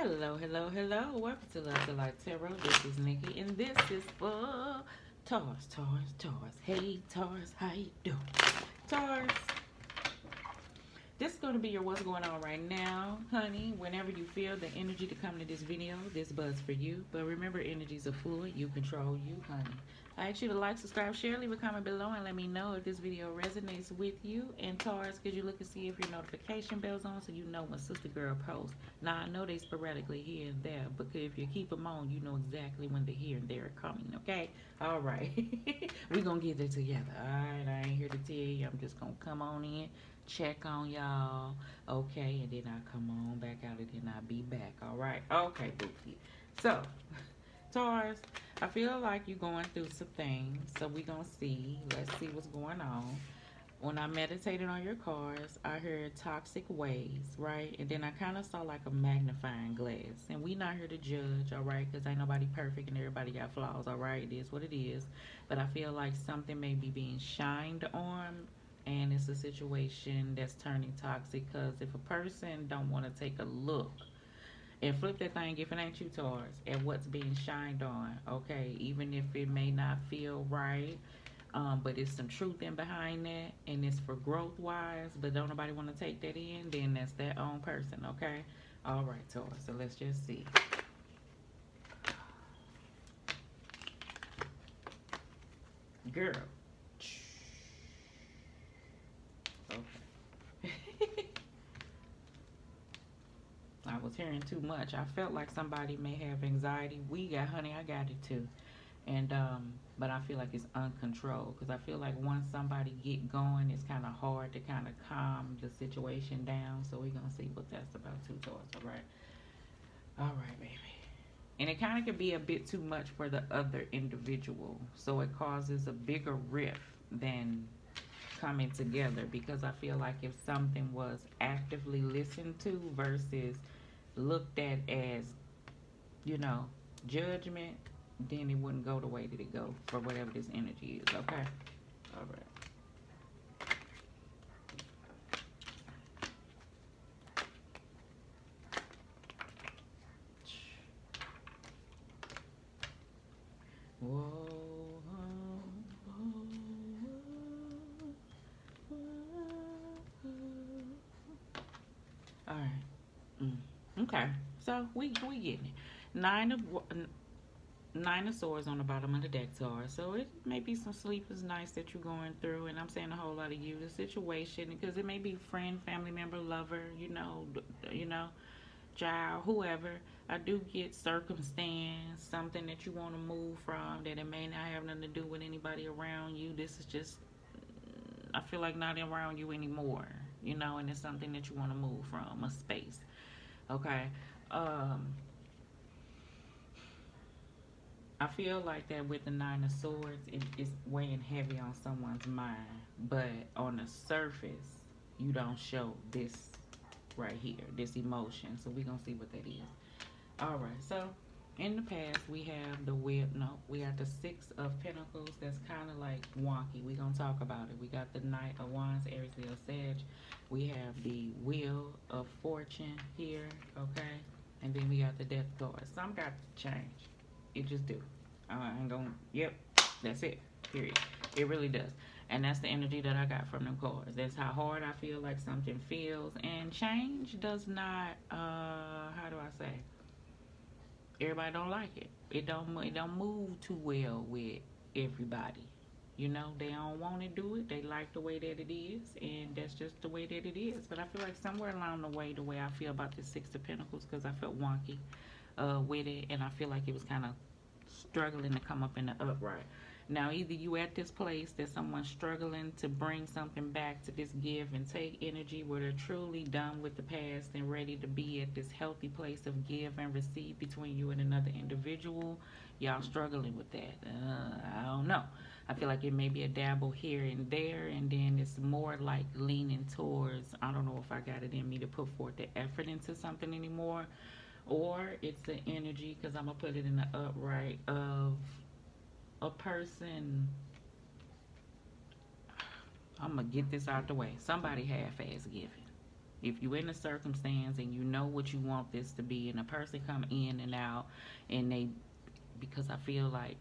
Hello, hello, hello. Welcome to Love to Life Tarot. This is Nikki, and this is for Taurus, Taurus, Taurus. Hey, Taurus, how you doing? Taurus, this is going to be your what's going on right now, honey. Whenever you feel the energy to come to this video, this buzz for you. But remember, energies are fluid. You control you, honey. I ask you to like, subscribe, share, leave a comment below, and let me know if this video resonates with you. And Taurus, could you look and see if your notification bell's on so you know when Sister Girl posts. Now, I know they sporadically here and there, but if you keep them on, you know exactly when they're here and they're coming, okay? All right. We're going to get it together, all right? I ain't here to tell you. I'm just going to come on in, check on y'all, okay? And then I come on back out and then I'll be back, all right? Okay, Bookie. So, Taurus, I feel like you're going through some things, so we're going to see. Let's see what's going on. When I meditated on your cards, I heard toxic ways, right? And then I kind of saw like a magnifying glass. And we not here to judge, all right? Because ain't nobody perfect and everybody got flaws, all right? It is what it is. But I feel like something may be being shined on, and it's a situation that's turning toxic. Because if a person don't want to take a look and flip that thing, if it ain't you, Taurus, at what's being shined on, okay? Even if it may not feel right, but it's some truth in behind that, and it's for growth wise, but don't nobody want to take that in, then that's their own person, okay? All right, Taurus, so let's just see. Girl. Okay. I was hearing too much. I felt like somebody may have anxiety. Honey, I got it too. And but I feel like it's uncontrolled, because I feel like once somebody get going, it's kind of hard to kind of calm the situation down. So we're gonna see what that's about too, Taurus. All right, baby. And it kind of could be a bit too much for the other individual, so it causes a bigger rift than coming together, because I feel like if something was actively listened to versus looked at as, you know, judgment, then it wouldn't go the way that it go for whatever this energy is, okay? All right. Whoa. All right. Okay. So we getting it. Nine of Swords on the bottom of the deck, Taurus. So it may be some sleepless nights that you're going through, and I'm saying a whole lot of you, the situation, because it may be friend, family member, lover, child, whoever. I do get circumstance, something that you want to move from, that it may not have nothing to do with anybody around you. This is just, I feel like not around you anymore, and it's something that you want to move from, a space. Okay. I feel like that with the Nine of Swords, it's weighing heavy on someone's mind. But on the surface, you don't show this right here, this emotion. So we're going to see what that is. All right. So in the past, we have we got the Six of Pentacles. That's kind of like wonky. We're going to talk about it. We got the Knight of Wands, Aries, Leo, Sag. We have the Wheel of Fortune here, okay? And then we got the Death card. Some got to change. It just do. I ain't gonna. Yep, that's it. Period. It really does, and that's the energy that I got from them cards. That's how hard I feel like something feels, and change does not. How do I say? Everybody don't like it. It don't move too well with everybody. They don't want to do it. They like the way that it is, and that's just the way that it is. But I feel like somewhere along the way I feel about the Six of Pentacles, because I felt wonky with it, and I feel like it was kind of struggling to come up in the upright. Now, either you at this place that someone's struggling to bring something back to this give and take energy, where they're truly done with the past and ready to be at this healthy place of give and receive between you and another individual. Y'all struggling with that. I don't know. I feel like it may be a dabble here and there, and then it's more like leaning towards, I don't know if I got it in me to put forth the effort into something anymore, or it's the energy, because I'm going to put it in the upright, of a person. I'm going to get this out the way. Somebody half-ass giving. If you in a circumstance and you know what you want this to be, and a person come in and out, and they, because I feel like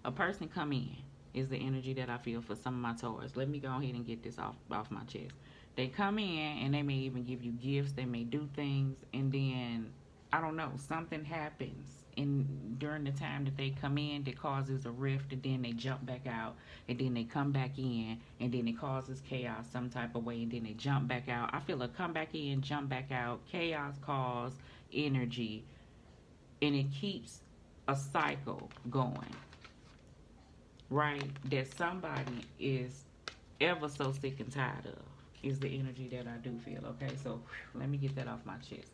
a person come in is the energy that I feel for some of my Taurus. Let me go ahead and get this off my chest. They come in and they may even give you gifts. They may do things, and then I don't know, something happens in during the time that they come in that causes a rift, and then they jump back out, and then they come back in, and then it causes chaos some type of way, and then they jump back out. I feel a come back in, jump back out, chaos cause energy, and it keeps a cycle going, right? That somebody is ever so sick and tired of is the energy that I do feel. Okay, so let me get that off my chest.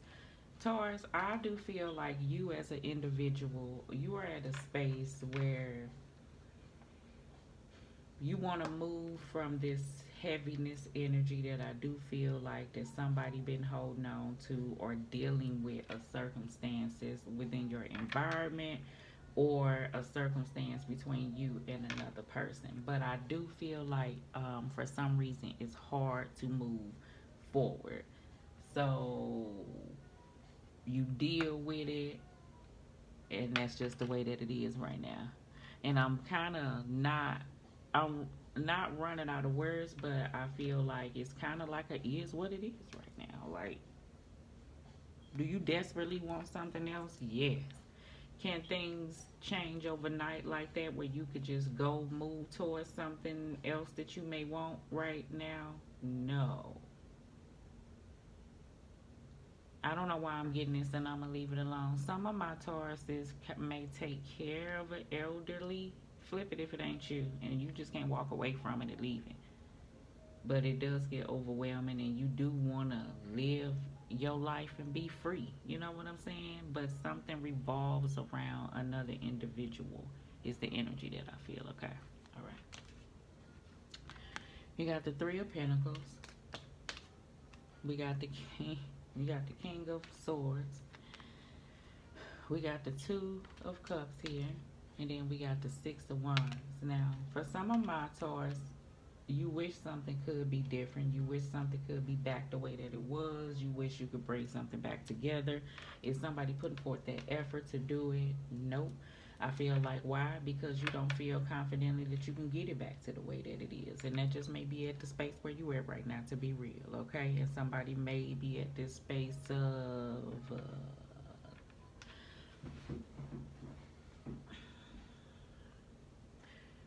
Taurus, I do feel like you as an individual, you are at a space where you want to move from this heaviness energy that I do feel like that somebody been holding on to or dealing with a circumstances within your environment or a circumstance between you and another person. But I do feel like for some reason it's hard to move forward. So you deal with it, and that's just the way that it is right now. And I'm not running out of words, but I feel like it's kind of like a is what it is right now. Like, do you desperately want something else? Yes. Can things change overnight like that where you could just go move towards something else that you may want right now? No. I don't know why I'm getting this, and I'm going to leave it alone. Some of my Tauruses may take care of an elderly. Flip it if it ain't you, and you just can't walk away from it and leave it. But it does get overwhelming, and you do want to live your life and be free. You know what I'm saying? But something revolves around another individual is the energy that I feel. Okay. All right. You got the Three of Pentacles. We got the King. We got the King of Swords. We got the Two of Cups here. And then we got the Six of Wands. Now, for some of my Taurus, you wish something could be different. You wish something could be back the way that it was. You wish you could bring something back together. Is somebody putting forth that effort to do it? Nope. I feel like, why? Because you don't feel confidently that you can get it back to the way that it is. And that just may be at the space where you at right now, to be real, okay? And somebody may be at this space of...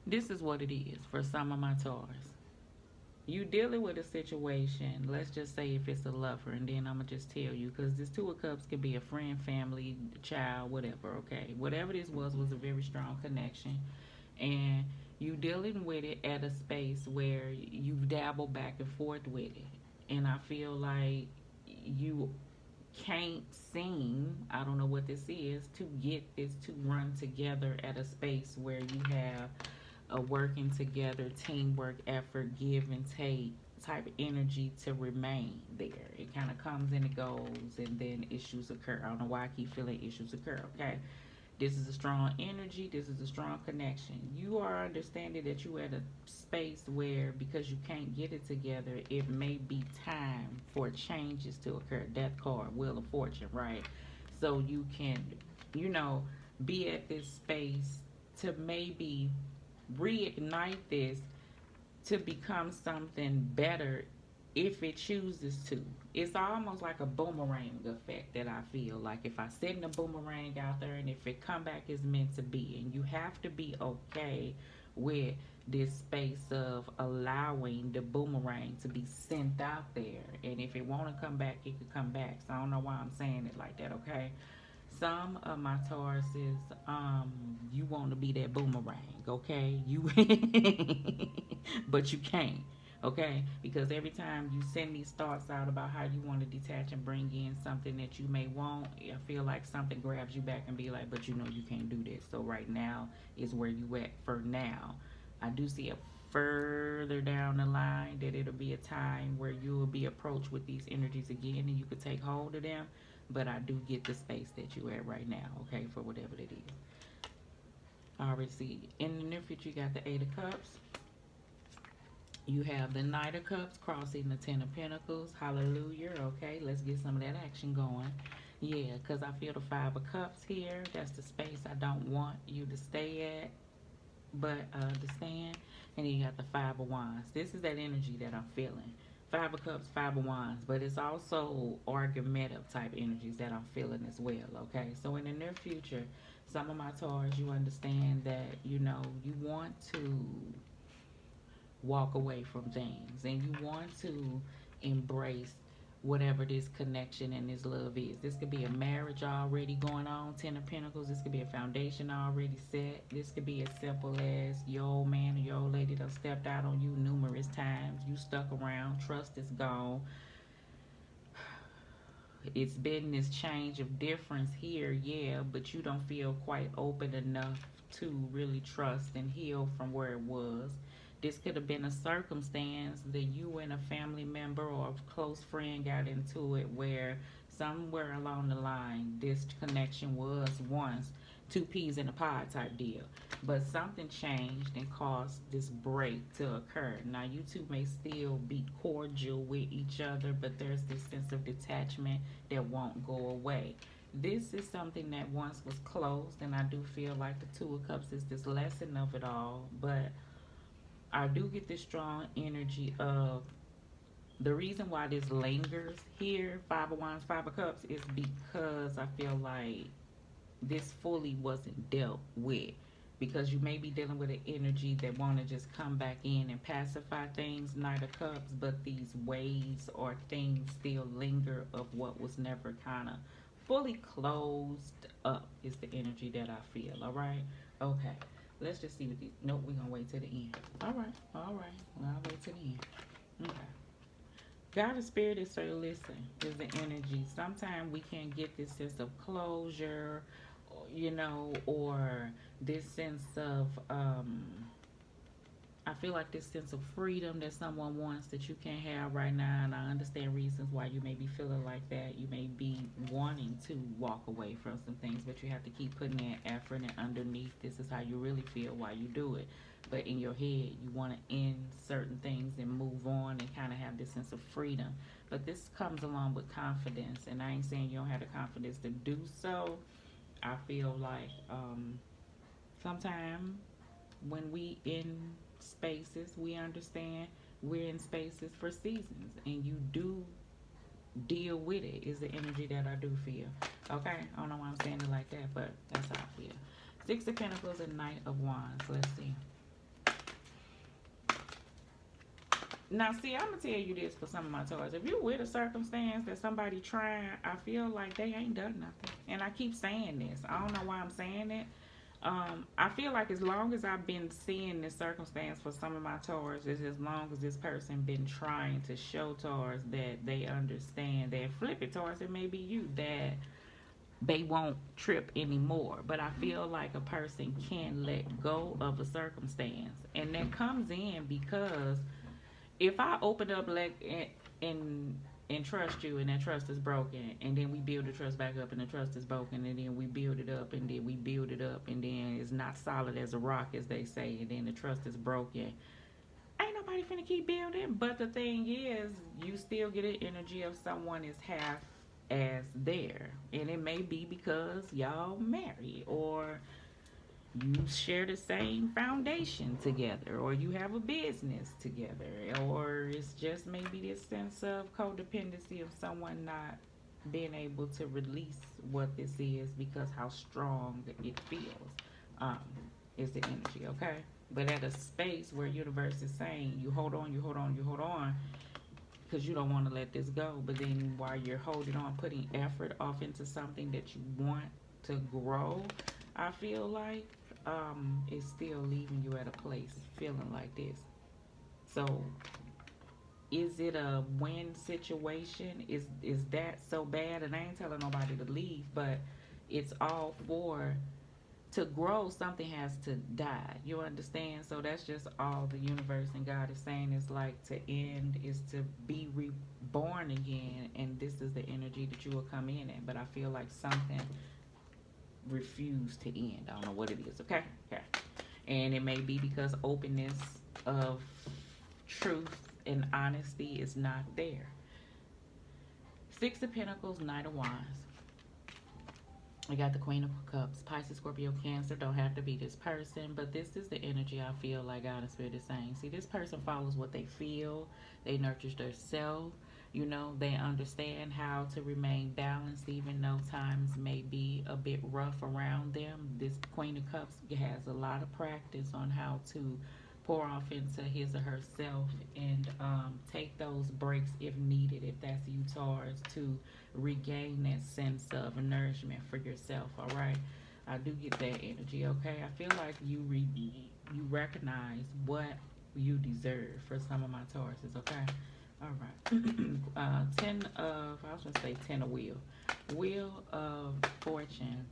this is what it is for some of my Taurus. You dealing with a situation, let's just say if it's a lover, and then I'm going to just tell you, because this Two of Cups can be a friend, family, child, whatever, okay? Whatever this was a very strong connection. And you dealing with it at a space where you've dabbled back and forth with it. And I feel like you can't seem, I don't know what this is, to get this to run together at a space where you have a working together, teamwork, effort, give and take type of energy to remain there. It kind of comes and it goes, and then issues occur. I don't know why I keep feeling issues occur, okay? This is a strong energy. This is a strong connection. You are understanding that you at a space where, because you can't get it together, it may be time for changes to occur. Death card, Wheel of Fortune, right? So you can, be at this space to maybe reignite this to become something better if it chooses to. It's almost like a boomerang effect that I feel like if I send a boomerang out there and if it come back as meant to be, and you have to be okay with this space of allowing the boomerang to be sent out there, and if it want to come back, it could come back. So I don't know why I'm saying it like that, okay? Some of my Tauruses, you want to be that boomerang, okay? But you can't, okay? Because every time you send these thoughts out about how you want to detach and bring in something that you may want, I feel like something grabs you back and be like, but you can't do this. So right now is where you at for now. I do see a further down the line that it'll be a time where you will be approached with these energies again, and you could take hold of them. But I do get the space that you at right now, okay, for whatever it is. I already see in the near future you got the Eight of Cups. You have the Knight of Cups crossing the Ten of Pentacles. Hallelujah. Okay, let's get some of that action going. Yeah, because I feel the Five of Cups here. That's the space I don't want you to stay at, but understand. And then you got the Five of Wands. This is that energy that I'm feeling. Five of Cups, Five of Wands, but it's also argumentative type energies that I'm feeling as well. Okay, so in the near future, some of my Taurus, you understand that you know you want to walk away from things and you want to embrace whatever this connection and this love is. This could be a marriage already going on, Ten of Pentacles. This could be a foundation already set. This could be as simple as your old man or your old lady done stepped out on you numerous times. You stuck around, trust is gone. It's been this change of difference here, yeah, but you don't feel quite open enough to really trust and heal from where it was. This could have been a circumstance that you and a family member or a close friend got into it where somewhere along the line this connection was once two peas in a pod type deal. But something changed and caused this break to occur. Now, you two may still be cordial with each other, but there's this sense of detachment that won't go away. This is something that once was closed, and I do feel like the Two of Cups is this lesson of it all. But I do get this strong energy of the reason why this lingers here, Five of Wands, Five of Cups, is because I feel like this fully wasn't dealt with, because you may be dealing with an energy that want to just come back in and pacify things, Knight of Cups, but these waves or things still linger of what was never kind of fully closed up is the energy that I feel. All right, okay, let's just see what these, nope, we're gonna wait till the end. All right, I'll wait till the end. Okay. God of Spirit is, so listen, is the energy. Sometimes we can't get this sense of closure, you know, or this sense of, I feel like this sense of freedom that someone wants that you can't have right now. And I understand reasons why you may be feeling like that. You may be wanting to walk away from some things, but you have to keep putting in effort, and underneath this is how you really feel while you do it. But in your head, you want to end certain things and move on and kind of have this sense of freedom. But this comes along with confidence. And I ain't saying you don't have the confidence to do so. I feel like sometimes when we in spaces, we understand we're in spaces for seasons, and you do deal with it. Is the energy that I do feel. Okay, I don't know why I'm saying it like that, but that's how I feel. Six of Pentacles and Knight of Wands. Let's see. Now, see, I'm gonna tell you this for some of my Taurus. If you're with a circumstance that somebody trying, I feel like they ain't done nothing. And I keep saying this. I don't know why I'm saying it. I feel like as long as I've been seeing this circumstance for some of my Taurus, is as long as this person been trying to show Taurus that they understand that, flip it, Taurus, it may be you, that they won't trip anymore. But I feel like a person can let go of a circumstance. And that comes in because if I open up like and trust you, and that trust is broken, and then we build the trust back up, and the trust is broken, and then we build it up, and then we build it up, and then it's not solid as a rock, as they say, and then the trust is broken, ain't nobody finna keep building. But the thing is, you still get an energy of someone is half as there, and it may be because y'all married, or you share the same foundation together, or you have a business together, or it's just maybe this sense of codependency of someone not being able to release what this is because how strong it feels, um, is the energy. Okay, but at a space where universe is saying you hold on, you hold on, you hold on, because you don't want to let this go. But then while you're holding on, putting effort off into something that you want to grow, I feel like is still leaving you at a place feeling like this. So is it a win situation? Is that so bad? And I ain't telling nobody to leave, but it's all for, to grow, something has to die. You understand? So that's just all the universe and God is saying, is like to end is to be reborn again, and this is the energy that you will come in at. But I feel like something refused to end. I don't know what it is. Okay. And it may be because openness of truth and honesty is not there. Six of Pentacles, Knight of Wands. We got the Queen of Cups. Pisces, Scorpio, Cancer. Don't have to be this person, but this is the energy I feel like God and Spirit is saying. See, this person follows what they feel. They nurture their self. You know, they understand how to remain balanced even though times may be a bit rough around them. This Queen of Cups has a lot of practice on how to pour off into his or herself and take those breaks if needed, if that's you, Taurus, to regain that sense of nourishment for yourself. All right, I do get that energy. Okay, I feel like you recognize what you deserve for some of my Tauruses. Okay, all right. 10 of, I was gonna say 10 of Wheel of Fortune.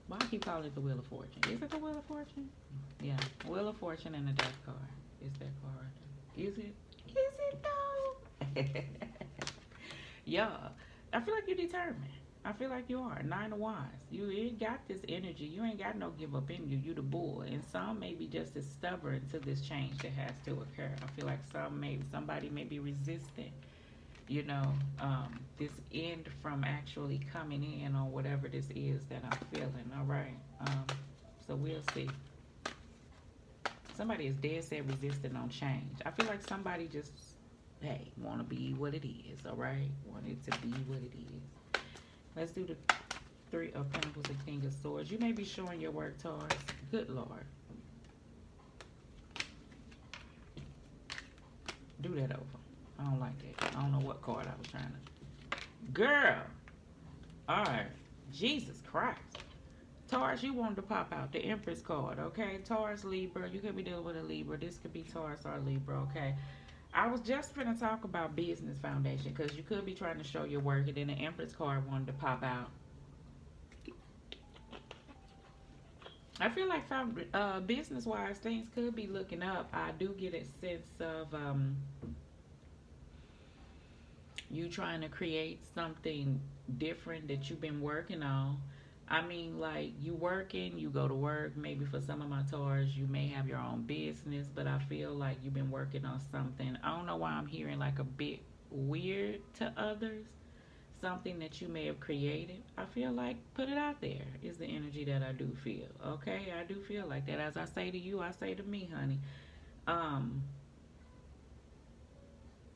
Why I keep calling it the Wheel of Fortune? Is it the Wheel of Fortune? Yeah, Wheel of Fortune and the Death card. Is that card right there? Is it? Is it though? Yeah, I feel like you're determined. I feel like you are. Nine of Wands. You ain't got this energy. You ain't got no give up in you. You the bull. And some may be just as stubborn to this change that has to occur. I feel like somebody may be resistant, you know, this end from actually coming in on whatever this is that I'm feeling. All right. So we'll see. Somebody is dead set resistant on change. I feel like somebody just, hey, want to be what it is. All right. Want it to be what it is. Let's do the Three of Pentacles and King of Swords. You may be showing your work, Taurus. Good Lord. Do that over. I don't like that. I don't know what card I was trying to. Girl. Alright. Jesus Christ. Taurus, you wanted to pop out the Empress card, okay? Taurus, Libra. You could be dealing with a Libra. This could be Taurus or Libra, okay? I was just going to talk about business foundation because you could be trying to show your work, and then the Empress card wanted to pop out. I feel like business-wise, things could be looking up. I do get a sense of you trying to create something different that you've been working on. I mean, like, you working, you go to work. Maybe for some of my Taurus, you may have your own business, but I feel like you've been working on something. I don't know why I'm hearing like a bit weird to others. Something that you may have created. I feel like put it out there is the energy that I do feel. Okay, I do feel like that. As I say to you, I say to me, honey.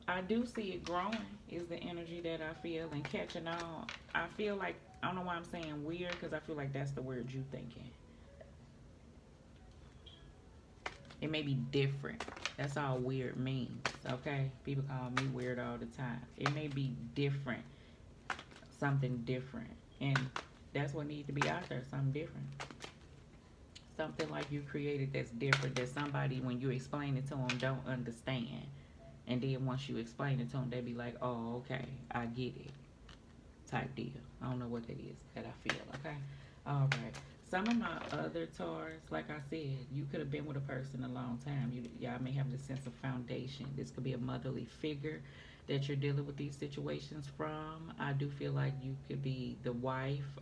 I do see it growing is the energy that I feel and catching on. I feel like, I don't know why I'm saying weird because I feel like that's the word you thinking. It may be different. That's all weird means, okay? People call me weird all the time. It may be different, something different. And that's what needs to be out there, something different. Something like you created that's different, that somebody, when you explain it to them, don't understand. And then once you explain it to them, they be like, oh, okay, I get it. Type deal. I don't know what that is that I feel, okay? All right. Some of my other Taurus, like I said, you could have been with a person a long time. Y'all may have this sense of foundation. This could be a motherly figure that you're dealing with these situations from. I do feel like you could be the wife.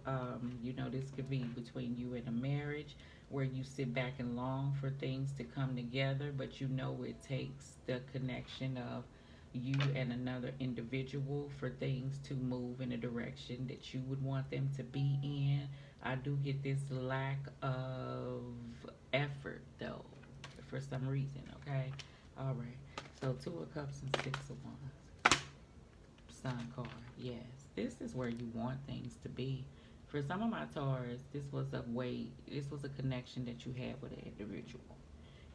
You know, this could be between you and a marriage where you sit back and long for things to come together, but you know it takes the connection of you and another individual for things to move in a direction that you would want them to be in. I do get this lack of effort though, for some reason, okay? All right. So 2 of Cups and 6 of Wands. Sun card. Yes. This is where you want things to be. For some of my Taurus, this was a connection that you had with an individual.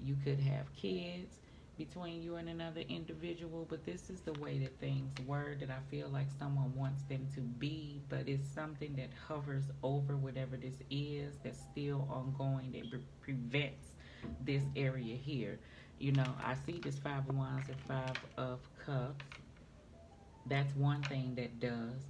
You could have kids between you and another individual, but this is the way that things were, that I feel like someone wants them to be, but it's something that hovers over whatever this is that's still ongoing, that prevents this area here. You know, I see this 5 of Wands and 5 of Cups. That's one thing that does.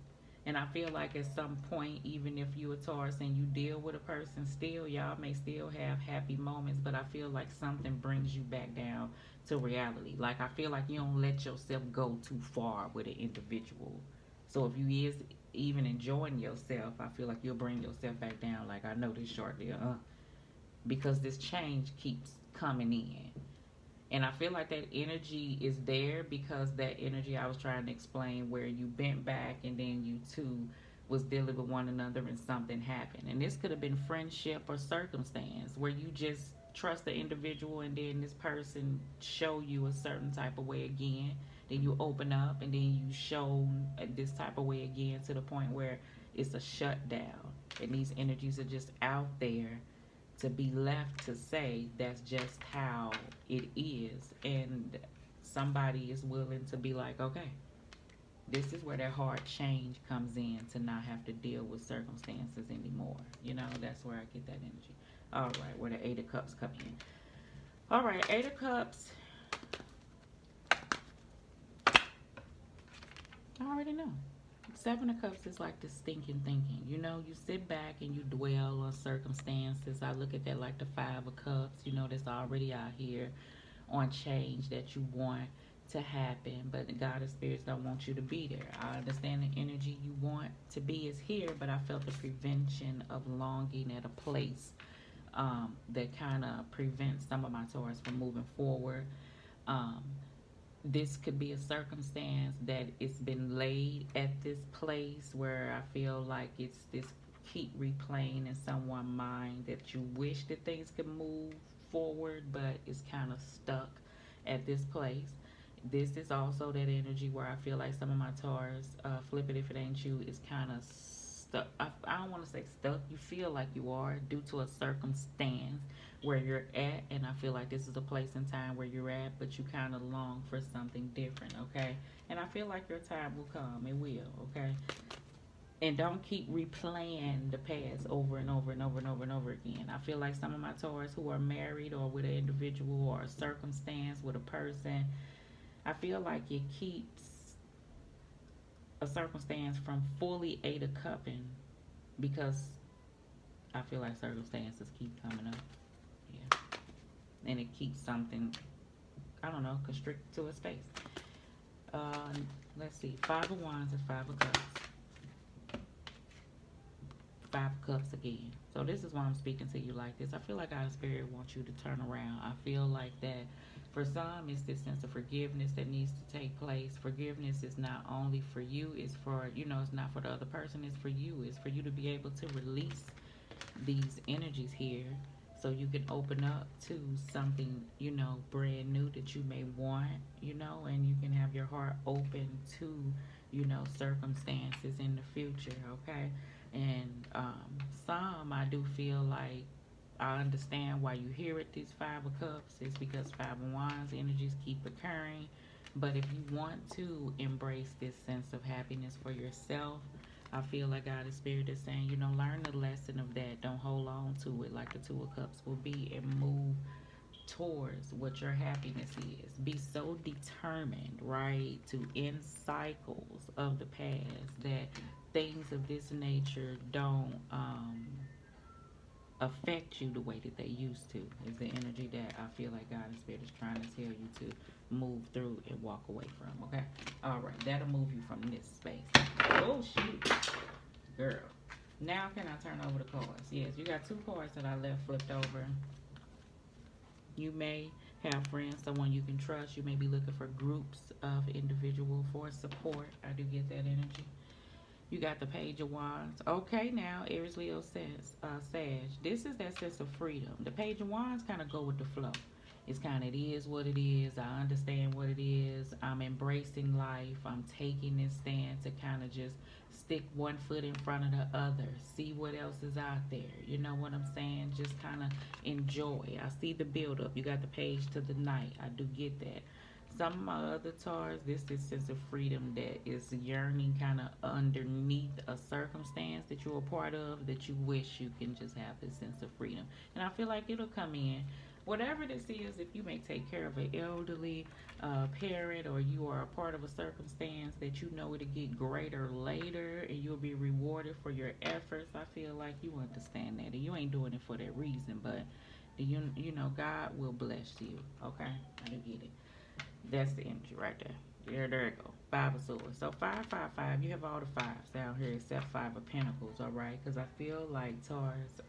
And I feel like at some point, even if you a Taurus and you deal with a person still, y'all may still have happy moments, but I feel like something brings you back down to reality. Like, I feel like you don't let yourself go too far with an individual. So if you is even enjoying yourself, I feel like you'll bring yourself back down. Like, I know this shortly, because this change keeps coming in. And I feel like that energy is there because that energy I was trying to explain, where you bent back and then you two was dealing with one another and something happened. And this could have been friendship or circumstance where you just trust the individual and then this person show you a certain type of way again. Then you open up and then you show this type of way again to the point where it's a shutdown. And these energies are just out there to be left to say that's just how it is. And somebody is willing to be like, okay, this is where that hard change comes in, to not have to deal with circumstances anymore. You know, that's where I get that energy. All right, where the Eight of Cups come in. All right, Eight of Cups. I already know. Seven of Cups is like the stinking thinking. You know, you sit back and you dwell on circumstances. I look at that like the Five of Cups, you know, that's already out here on change that you want to happen, but the God of spirits don't want you to be there. I understand the energy you want to be is here, but I felt the prevention of longing at a place that kind of prevents some of my Taurus from moving forward. Um, this could be a circumstance that it's been laid at this place where I feel like it's this keep replaying in someone's mind that you wish that things could move forward, but it's kind of stuck at this place. This is also that energy where I feel like some of my Taurus, flip it if it ain't you, is kind of stuck. I don't want to say stuck. You feel like you are due to a circumstance where you're at, and I feel like this is a place and time where you're at, but you kind of long for something different, okay? And I feel like your time will come. It will, okay? And don't keep replaying the past over and over and over and over and over again. I feel like some of my Taurus who are married or with an individual or a circumstance with a person, I feel like it keeps a circumstance from fully Eight of Cupping because I feel like circumstances keep coming up. Yeah. And it keeps something, I don't know, constricted to a space. Uh, let's see. Five of Wands and Five of Cups. Five of Cups again. So this is why I'm speaking to you like this. I feel like our spirit wants you to turn around. I feel like that for some, it's this sense of forgiveness that needs to take place. Forgiveness is not only for you, it's for, you know, it's not for the other person, it's for you. It's for you to be able to release these energies here so you can open up to something, you know, brand new that you may want, you know, and you can have your heart open to, you know, circumstances in the future, okay? And some, I do feel like I understand why you hear it, these Five of Cups. It's because Five of Wands energies keep occurring. But if you want to embrace this sense of happiness for yourself, I feel like God is Spirit is saying, you know, learn the lesson of that. Don't hold on to it like the Two of Cups will be, and move towards what your happiness is. Be so determined, right, to end cycles of the past that things of this nature don't affect you the way that they used to. Is the energy that I feel like God and Spirit is trying to tell you to move through and walk away from, okay? All right, that'll move you from this space. Oh, shoot. Girl. Now can I turn over the cards? Yes, you got two cards that I left flipped over. You may have friends, someone you can trust. You may be looking for groups of individual for support. I do get that energy. You got the Page of Wands. Okay, now, Aries, Leo, Sag. This is that sense of freedom. The Page of Wands kind of go with the flow. It's kind of, it is what it is. I understand what it is. I'm embracing life. I'm taking this stand to kind of just stick one foot in front of the other. See what else is out there. You know what I'm saying? Just kind of enjoy. I see the build up. You got the Page to the Knight. I do get that. Some of my other Taurus, this is sense of freedom that is yearning kind of underneath a circumstance that you're a part of, that you wish you can just have this sense of freedom. And I feel like it'll come in. Whatever this is, if you may take care of an elderly parent, or you are a part of a circumstance that you know it'll get greater later and you'll be rewarded for your efforts, I feel like you understand that. And you ain't doing it for that reason, but you know, God will bless you, okay? I do get it. That's the energy right there. There you go. Five of Swords. So 555. You have all the fives down here except Five of Pentacles. All right, because I feel like Taurus.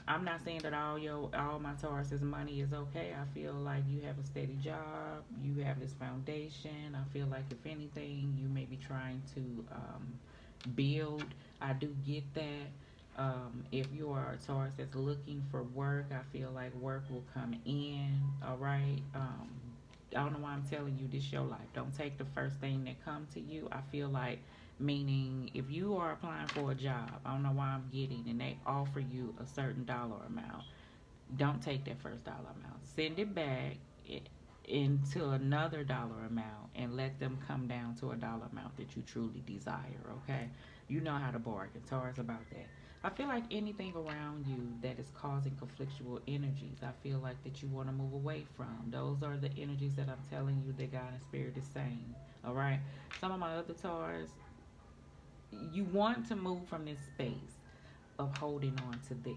I'm not saying that all my Taurus's money is okay. I feel like you have a steady job, you have this foundation. I feel like if anything, you may be trying to build. I do get that. If you are a Taurus that's looking for work, I feel like work will come in. All right. I don't know why I'm telling you this your life. Don't take the first thing that come to you. I feel like meaning if you are applying for a job, I don't know why I'm getting and they offer you a certain dollar amount. Don't take that first dollar amount. Send it back into another dollar amount and let them come down to a dollar amount that you truly desire, okay? You know how to bargain. Taurus about that. I feel like anything around you that is causing conflictual energies, I feel like that you want to move away from. Those are the energies that I'm telling you that God and Spirit is saying. All right. Some of my other Taurus, you want to move from this space of holding on to this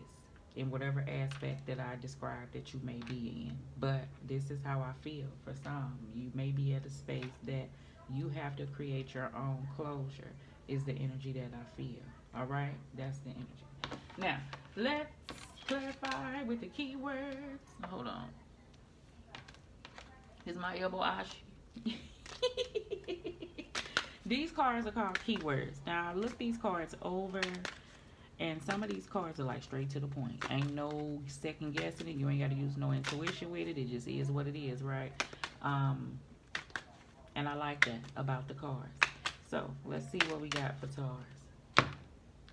in whatever aspect that I described that you may be in. But this is how I feel for some. You may be at a space that you have to create your own closure, is the energy that I feel. All right? That's the energy. Now, let's clarify with the keywords. Hold on. Is my elbow ashi? These cards are called keywords. Now, I look these cards over. And some of these cards are like straight to the point. Ain't no second guessing it. You ain't got to use no intuition with it. It just is what it is, right? And I like that about the cards. So let's see what we got for Taurus.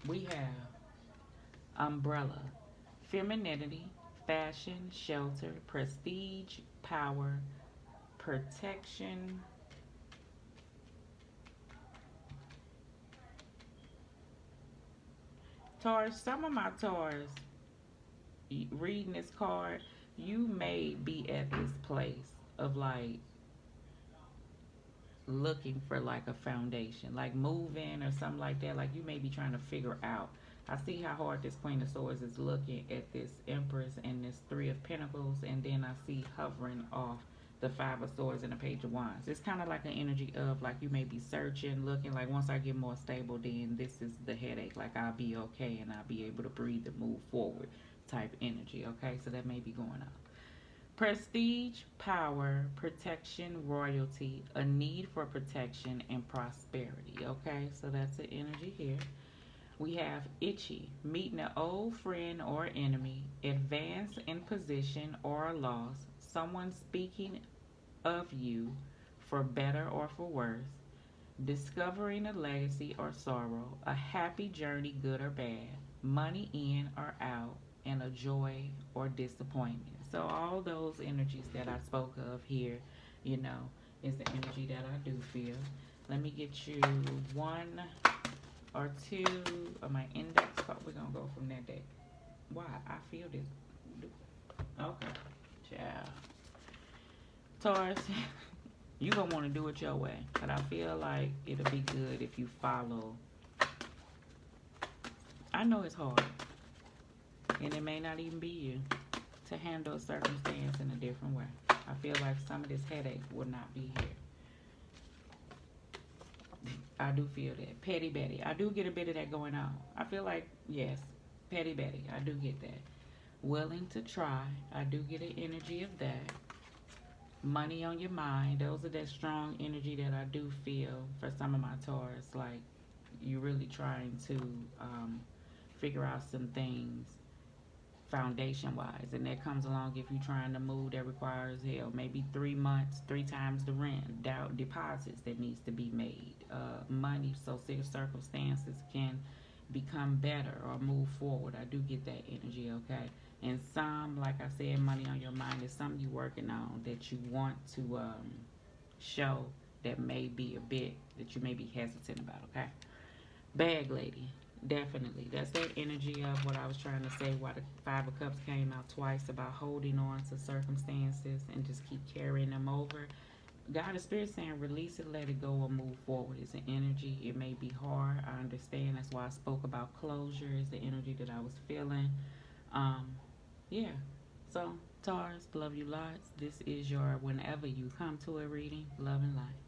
We have umbrella, femininity, fashion, shelter, prestige, power, protection. Taurus, some of my Taurus reading this card, you may be at this place of like looking for like a foundation, like moving or something like that. Like you may be trying to figure out. I see how hard this Queen of Swords is looking at this Empress and this Three of Pentacles, and then I see hovering off the Five of Swords and the Page of Wands. It's kind of like an energy of like you may be searching, looking like once I get more stable, then this is the headache. Like I'll be okay and I'll be able to breathe and move forward type energy. Okay, so that may be going on. Prestige, power, protection, royalty, a need for protection, and prosperity. Okay, so that's the energy here. We have itchy, meeting an old friend or enemy, advance in position or a loss, someone speaking of you for better or for worse, discovering a legacy or sorrow, a happy journey, good or bad, money in or out, and a joy or disappointment. So all those energies that I spoke of here, you know, is the energy that I do feel. Let me get you one or two of my index card. We're gonna go from that deck. Why? I feel this. Okay. Ciao. Taurus, you gonna want to do it your way, but I feel like it'll be good if you follow. I know it's hard, and it may not even be you to handle a circumstance in a different way. I feel like some of this headache will not be here. I do feel that. Petty Betty. I do get a bit of that going on. I feel like, yes, Petty Betty. I do get that. Willing to try. I do get an energy of that. Money on your mind. Those are that strong energy that I do feel for some of my Taurus. Like, you're really trying to figure out some things foundation wise, and that comes along if you're trying to move that requires maybe 3 months, 3 times the rent, down deposits that needs to be made, money so circumstances can become better or move forward. I do get that energy, okay? And some, like I said, money on your mind is something you're working on that you want to show that may be a bit that you may be hesitant about, okay? Bag lady. Definitely. That's that energy of what I was trying to say, why the Five of Cups came out twice, about holding on to circumstances and just keep carrying them over. God is Spirit saying release it, let it go, or move forward. It's an energy. It may be hard. I understand. That's why I spoke about closure. Is the energy that I was feeling. Yeah. So, Taurus, love you lots. This is your whenever you come to a reading, love and light.